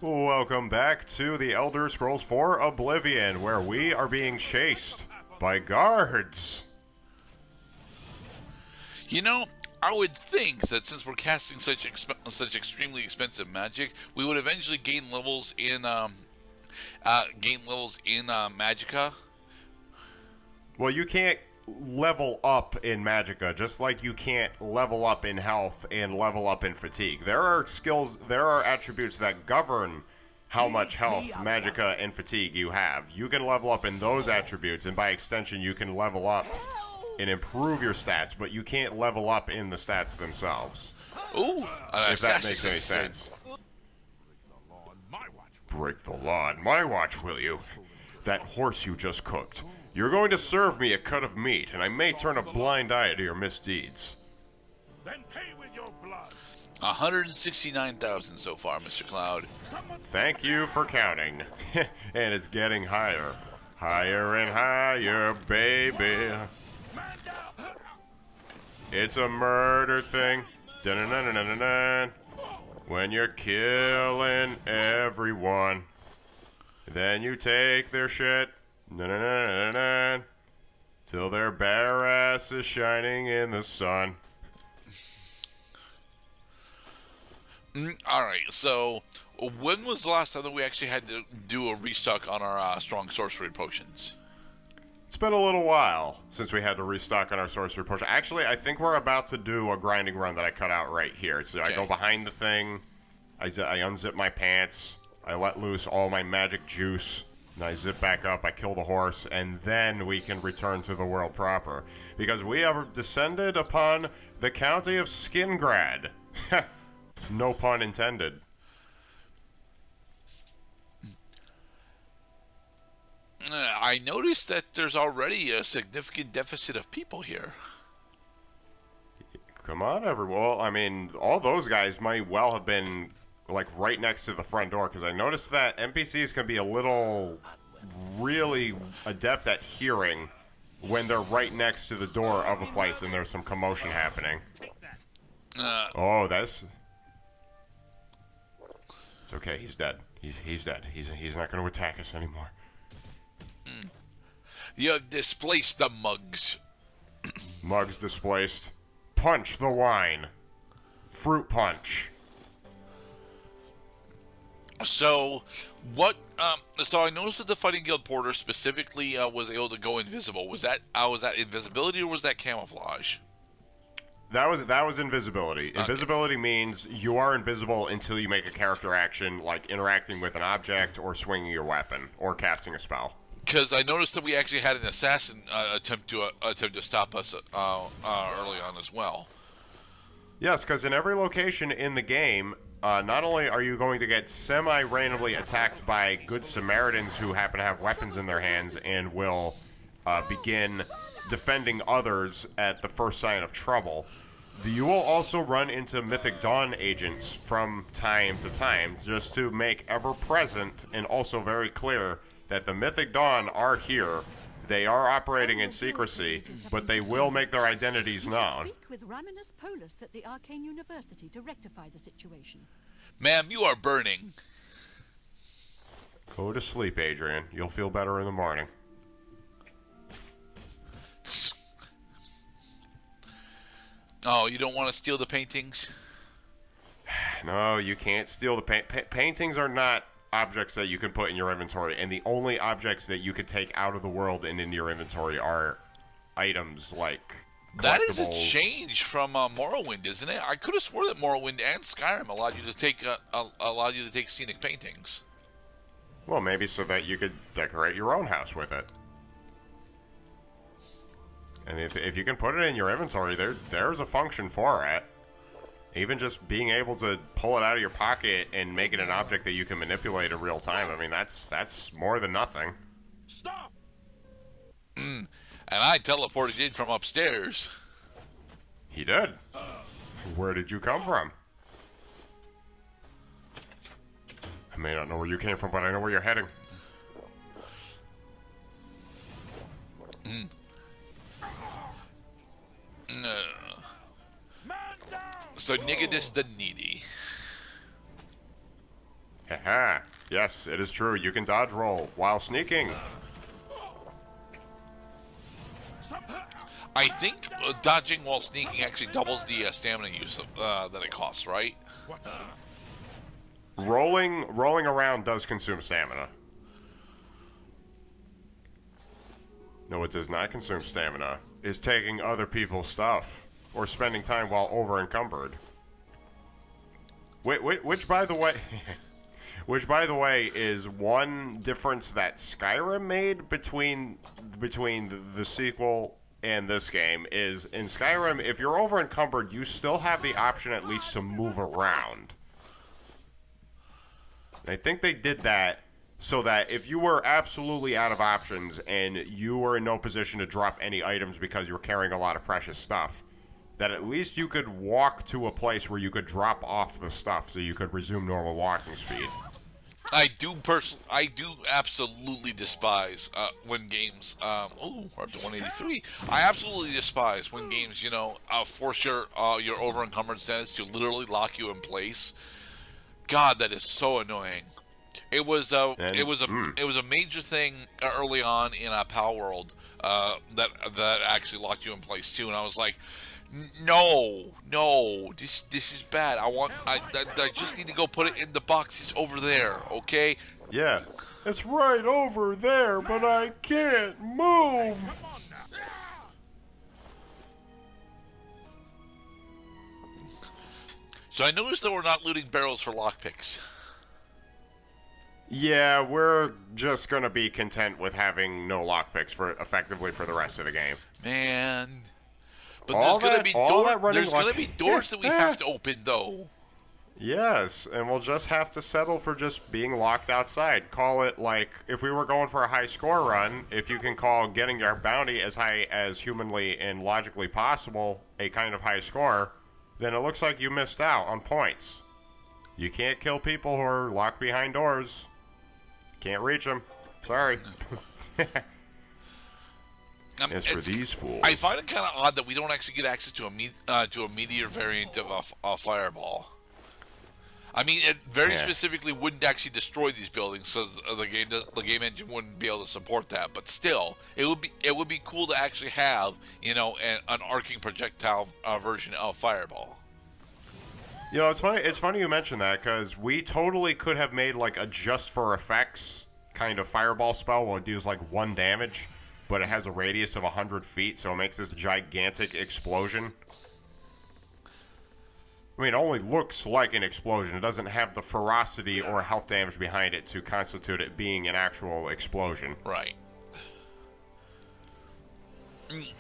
Welcome back to the Elder Scrolls 4 Oblivion, where we are being chased by guards. You know, I would think that since we're casting such extremely expensive magic, we would eventually gain levels in Magicka. Well, you can't level up in Magicka, just like you can't level up in health and level up in fatigue. There are attributes that govern how much health, Magicka, and fatigue you have. You can level up in those attributes, and by extension, you can level up and improve your stats, but you can't level up in the stats themselves. Ooh, if that makes any sense. Break the law on my watch, will you? That horse you just cooked. You're going to serve me a cut of meat, and I may turn a blind eye to your misdeeds. Then pay with your blood. 169,000 so far, Mr. Cloud. Thank you for counting. And it's getting higher. Higher and higher, baby. It's a murder thing. Dun-dun-dun-dun-dun-dun. When you're killing everyone, then you take their shit. Na-na-na-na-na, till their bare ass is shining in the sun. Alright, so when was the last time that we actually had to do a restock on our strong sorcery potions? It's been a little while since we had to restock on our sorcery potion. Actually, I think we're about to do a grinding run that I cut out right here. So okay. I go behind the thing, I unzip my pants, I let loose all my magic juice, and I zip back up, I kill the horse, and then we can return to the world proper. Because we have descended upon the county of Skingrad. No pun intended. I noticed that there's already a significant deficit of people here. Come on, everyone. Well, I mean, all those guys might well have been like right next to the front door, because I noticed that NPCs can be a little really adept at hearing when they're right next to the door of a place and there's some commotion happening. Oh, that's... It's okay, he's dead. He's dead. He's not going to attack us anymore. You have displaced the mugs. Mugs displaced. Punch the wine. Fruit punch. So, what? So I noticed that the Fighting Guild Porter specifically was able to go invisible. Was that invisibility or was that camouflage? That was invisibility. Okay. Invisibility means you are invisible until you make a character action, like interacting with an object or swinging your weapon or casting a spell. Because I noticed that we actually had an assassin attempt to stop us early on as well. Yes, because in every location in the game, not only are you going to get semi-randomly attacked by good Samaritans who happen to have weapons in their hands and will begin defending others at the first sign of trouble, you will also run into Mythic Dawn agents from time to time, just to make ever present and also very clear that the Mythic Dawn are here. They are operating in secrecy, but they will make their identities known. Speak with Raminus Polus at the Arcane University to rectify the situation. Ma'am, you are burning. Go to sleep, Adrian. You'll feel better in the morning. Oh, you don't want to steal the paintings? No, you can't steal the paintings are not objects that you can put in your inventory, and the only objects that you can take out of the world and into your inventory are items like collectibles. That is a change from Morrowind, isn't it? I could have swore that Morrowind and Skyrim allowed you to take scenic paintings. Well, maybe so that you could decorate your own house with it. And if you can put it in your inventory, there's a function for it. Even just being able to pull it out of your pocket and make it an object that you can manipulate in real time, I mean, that's more than nothing. Stop! And I teleported in from upstairs. He did? Where did you come from? I may not know where you came from, but I know where you're heading. So Nigadus the Needy. Haha. Yes, it is true. You can dodge roll while sneaking. I think dodging while sneaking actually doubles the stamina use that it costs, right? Rolling around does consume stamina. No, it does not consume stamina. It's taking other people's stuff or spending time while over encumbered. Which by the way, is one difference that Skyrim made between the sequel and this game. Is in Skyrim, if you're over encumbered, you still have the option at least to move around. And I think they did that so that if you were absolutely out of options and you were in no position to drop any items because you were carrying a lot of precious stuff, that at least you could walk to a place where you could drop off the stuff so you could resume normal walking speed. I do absolutely despise when games. We're up to 183. I absolutely despise when games, force your over encumbered status to literally lock you in place. God, that is so annoying. It was a major thing early on in Pal World that actually locked you in place too, and I was like, no, this is bad. I just need to go put it in the box. It's over there, okay? Yeah, it's right over there, but I can't move. So I noticed that we're not looting barrels for lockpicks. Yeah, we're just gonna be content with having no lockpicks effectively for the rest of the game. Man. But there's going to be doors that we have to open, though. Yes, and we'll just have to settle for just being locked outside. Call it like, if we were going for a high score run, if you can call getting your bounty as high as humanly and logically possible a kind of high score, then it looks like you missed out on points. You can't kill people who are locked behind doors. Can't reach them. Sorry. As for these fools, I find it kind of odd that we don't actually get access to a meteor variant of a fireball. I mean, it very specifically wouldn't actually destroy these buildings, because the game engine wouldn't be able to support that. But still, it would be cool to actually have an arcing projectile version of fireball. It's funny. It's funny you mention that, because we totally could have made like a just for effects kind of fireball spell where it deals like 1 damage. But it has a radius of 100 feet, so it makes this gigantic explosion. I mean, it only looks like an explosion. It doesn't have the ferocity or health damage behind it to constitute it being an actual explosion. Right.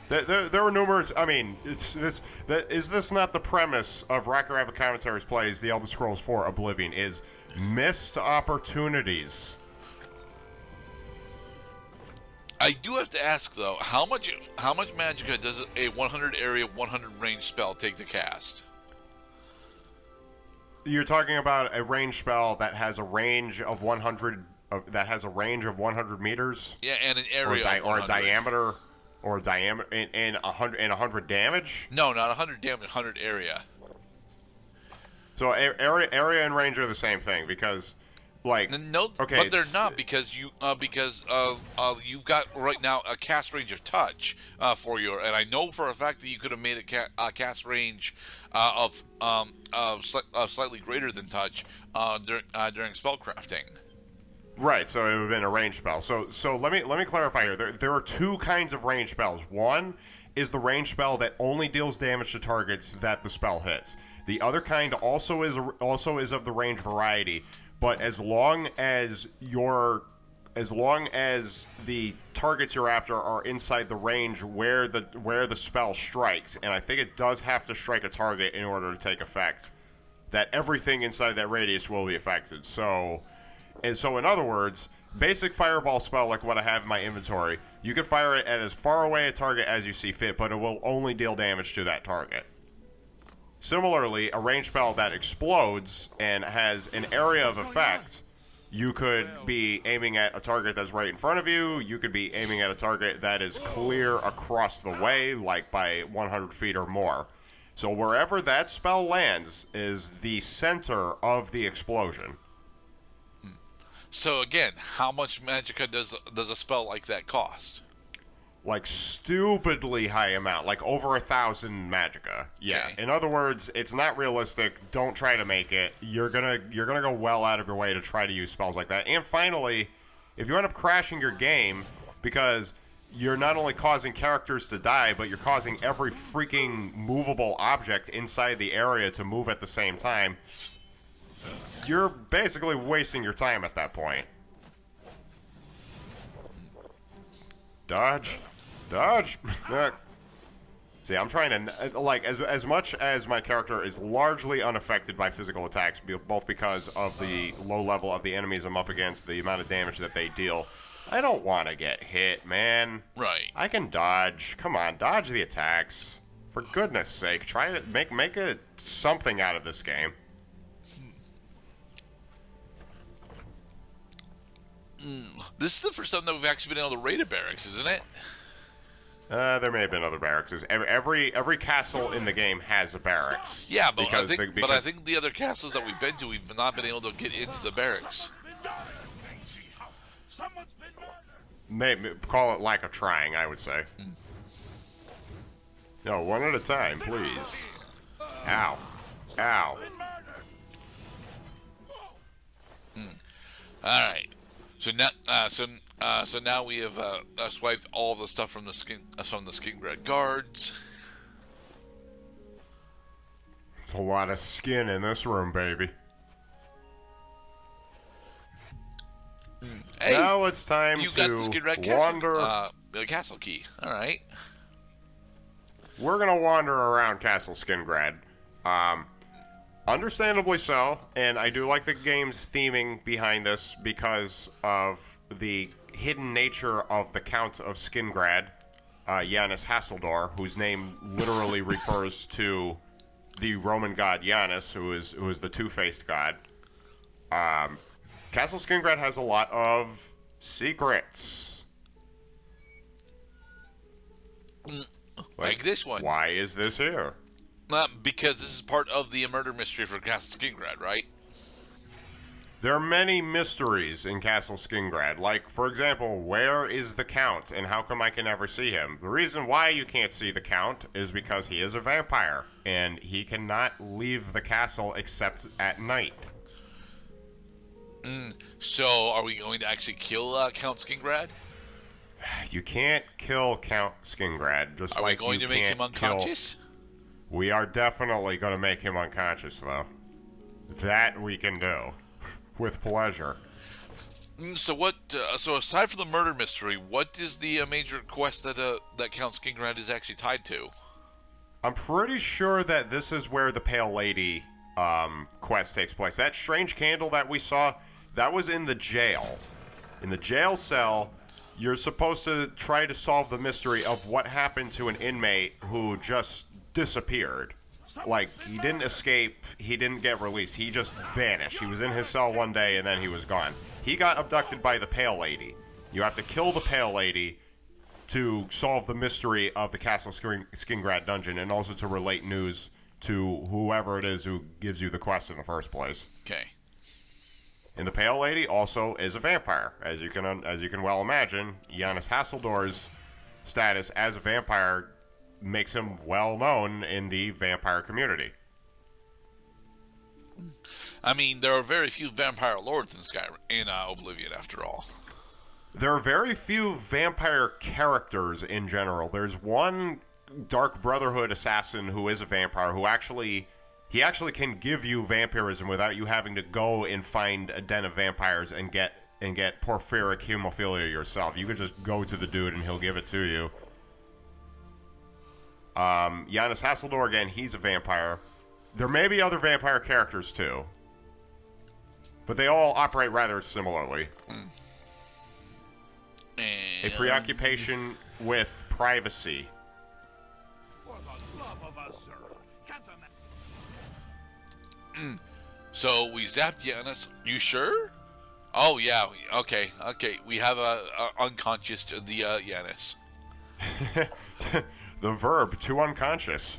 There were numerous... I mean, is this not the premise of Rocket Rabbit Commentaries plays The Elder Scrolls 4 Oblivion, is missed opportunities. I do have to ask, though, how much magicka does a 100 area, 100 range spell take to cast? You're talking about a range spell that has a range of 100 meters? Yeah, and an area or a diameter and 100 damage? No, not 100 damage, 100 area. So area and range are the same thing, because no, okay, but they're not, because you've got right now a cast range of touch for your, and I know for a fact that you could have made a cast range of slightly greater than touch during spellcrafting. Right, so it would have been a range spell. So let me clarify here. There are 2 kinds of range spells. One is the range spell that only deals damage to targets that the spell hits. The other kind also is of the range variety. But as long as the targets you're after are inside the range where the spell strikes, and I think it does have to strike a target in order to take effect, that everything inside that radius will be affected. So in other words, basic fireball spell like what I have in my inventory, you can fire it at as far away a target as you see fit, but it will only deal damage to that target. Similarly, a range spell that explodes and has an area of effect, you could be aiming at a target that's right in front of you. You could be aiming at a target that is clear across the way, like by 100 feet or more. So wherever that spell lands is the center of the explosion. So again, how much magicka does a spell like that cost? Like stupidly high amount, like over 1,000 magicka. Yeah. Okay. In other words, it's not realistic. Don't try to make it. You're gonna go well out of your way to try to use spells like that. And finally, if you end up crashing your game because you're not only causing characters to die, but you're causing every freaking movable object inside the area to move at the same time, you're basically wasting your time at that point. Dodge. See, I'm trying to, like, as much as my character is largely unaffected by physical attacks, both because of the low level of the enemies I'm up against, the amount of damage that they deal, I don't want to get hit, man. Right. I can dodge. Come on, dodge the attacks. For goodness sake, try to make it something out of this game. This is the first time that we've actually been able to raid a barracks, isn't it? There may have been other barracks. Every castle in the game has a barracks. Yeah, but I because think the other castles that we've been to, we've not been able to get into the barracks. Someone's been murdered. Maybe call it lack of trying, I would say. No, one at a time, please. Ow. Ow. Been murdered. All right. So now we have swiped all the stuff from the Skingrad guards. It's a lot of skin in this room, baby. Hey, Now it's time you to got the Skingrad wander. castle, the castle key. All right. We're gonna wander around Castle Skingrad. Understandably so, and I do like the game's theming behind this because of the hidden nature of the Count of Skingrad, Janus Hasseldor, whose name literally refers to the Roman god Janus, who is the two-faced god. Castle Skingrad has a lot of secrets. Like this one. Why is this here? Because this is part of the murder mystery for Castle Skingrad, right? There are many mysteries in Castle Skingrad. Like, for example, where is the Count, and how come I can never see him? The reason why you can't see the Count is because he is a vampire, and he cannot leave the castle except at night. So, are we going to actually kill Count Skingrad? You can't kill Count Skingrad. Just Are like we going you to make can't him unconscious? We are definitely going to make him unconscious, though. That we can do. With pleasure. So what? So aside from the murder mystery, what is the major quest that Count Skingrad is actually tied to? I'm pretty sure that this is where the Pale Lady quest takes place. That strange candle that we saw, that was in the jail. In the jail cell, you're supposed to try to solve the mystery of what happened to an inmate who just disappeared. Like, he didn't escape, he didn't get released, he just vanished. He was in his cell one day and then he was gone. He got abducted by the Pale Lady. You have to kill the Pale Lady to solve the mystery of the Castle Skingrad dungeon, and also to relate news to whoever it is who gives you the quest in the first place. Okay. And the Pale Lady also is a vampire. As you can well imagine, Janus Hasseldor's status as a vampire makes him well known in the vampire community. I mean, there are very few vampire lords in Skyrim, in Oblivion, after all. There are very few vampire characters in general. There's one Dark Brotherhood assassin who is a vampire who actually can give you vampirism without you having to go and find a den of vampires and get porphyric hemophilia yourself. You could just go to the dude and he'll give it to you. Janus Hasseldor, again, he's a vampire. There may be other vampire characters too, but they all operate rather similarly. A preoccupation with privacy. For the love of us, sir. Can't So we zapped Janus. You sure? Oh yeah. Okay. We have a unconscious the Janus. The verb to unconscious.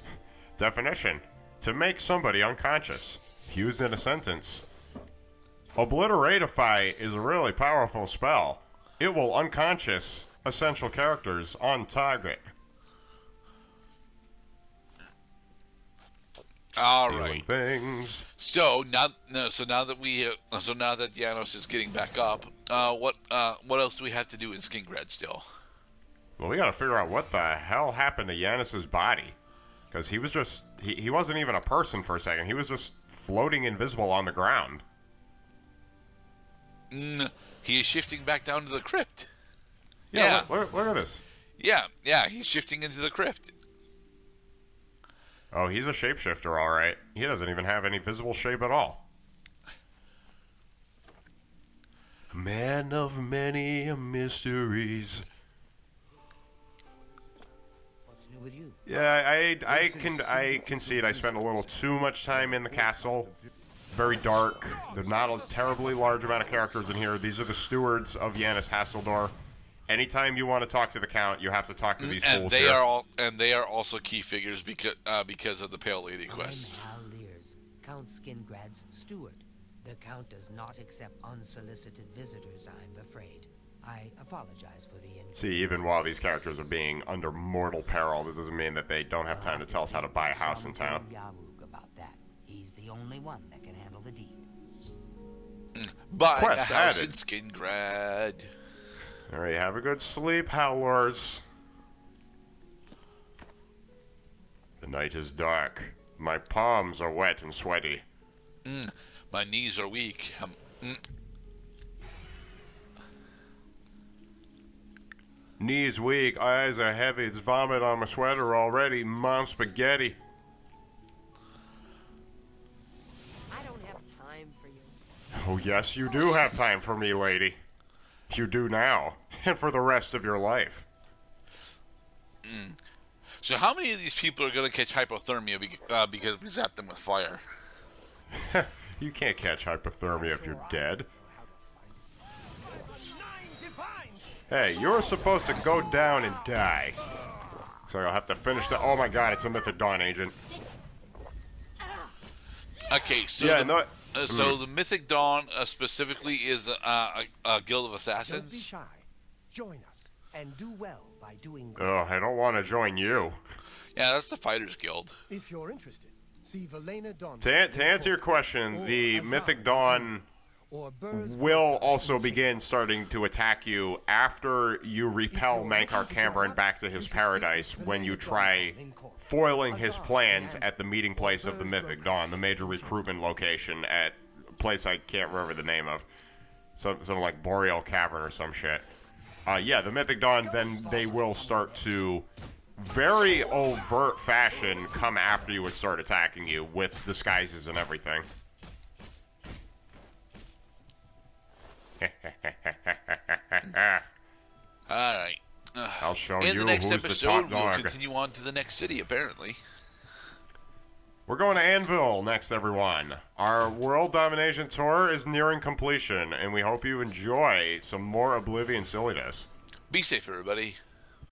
Definition: to make somebody unconscious. Used in a sentence. Obliteratify is a really powerful spell. It will unconscious essential characters on target. All Stealing right. things. So now that Janos is getting back up, what else do we have to do in Skingrad still? Well, we gotta figure out what the hell happened to Yanis's body. Because he was just... He wasn't even a person for a second. He was just floating invisible on the ground. He is shifting back down to the crypt. Yeah. Look at this. Yeah, he's shifting into the crypt. Oh, he's a shapeshifter, all right. He doesn't even have any visible shape at all. A man of many mysteries. What's new with you? Yeah, I concede I spent a little too much time in the castle. Very dark. There's not a terribly large amount of characters in here. These are the stewards of Yanis Hasseldor. Anytime you want to talk to the Count, you have to talk to these fools here. They are also key figures because of the Pale Lady quest. I'm Hal Lears, Count Skingrad's steward. The Count does not accept unsolicited visitors, I'm afraid. I apologize for the inconvenience. See, even while these characters are being under mortal peril, that doesn't mean that they don't have time to tell us how to buy a house in town. About that. He's the only one that can handle the deed. Buy a Quest house added. in Skingrad. All right, have a good sleep, Howlers. The night is dark. My palms are wet and sweaty. My knees are weak. Knees weak, eyes are heavy. It's vomit on my sweater already. Mom spaghetti. I don't have time for you. Oh, yes, you do have time for me, lady. You do now, and for the rest of your life. So how many of these people are going to catch hypothermia because we zapped them with fire? You can't catch hypothermia if you're dead. Hey, you're supposed to go down and die. So I'll have to finish that. Oh my god, it's a Mythic Dawn agent. Okay, so Yeah, the Mythic Dawn specifically is a guild of Don't be assassins. shy. Join us, and do well by doing good. Oh, I don't want to join you. Yeah, that's the Fighters Guild. If you're interested, see Velena Dawn. To answer your question, the Mythic Dawn or Burr's will also begin starting to attack you after you repel Mankar Cameron back to his paradise when you try foiling his plans at the meeting place of the Mythic Dawn, the major recruitment location at a place I can't remember the name of. Something like Boreal Cavern or some shit. Yeah, the Mythic Dawn, then they will start to very overt fashion come after you and start attacking you with disguises and everything. Alright. I'll show In you the next who's the episode, top we'll dog. continue on to the next city, apparently. We're going to Anvil next, everyone. Our world domination tour is nearing completion, and we hope you enjoy some more Oblivion silliness. Be safe, everybody.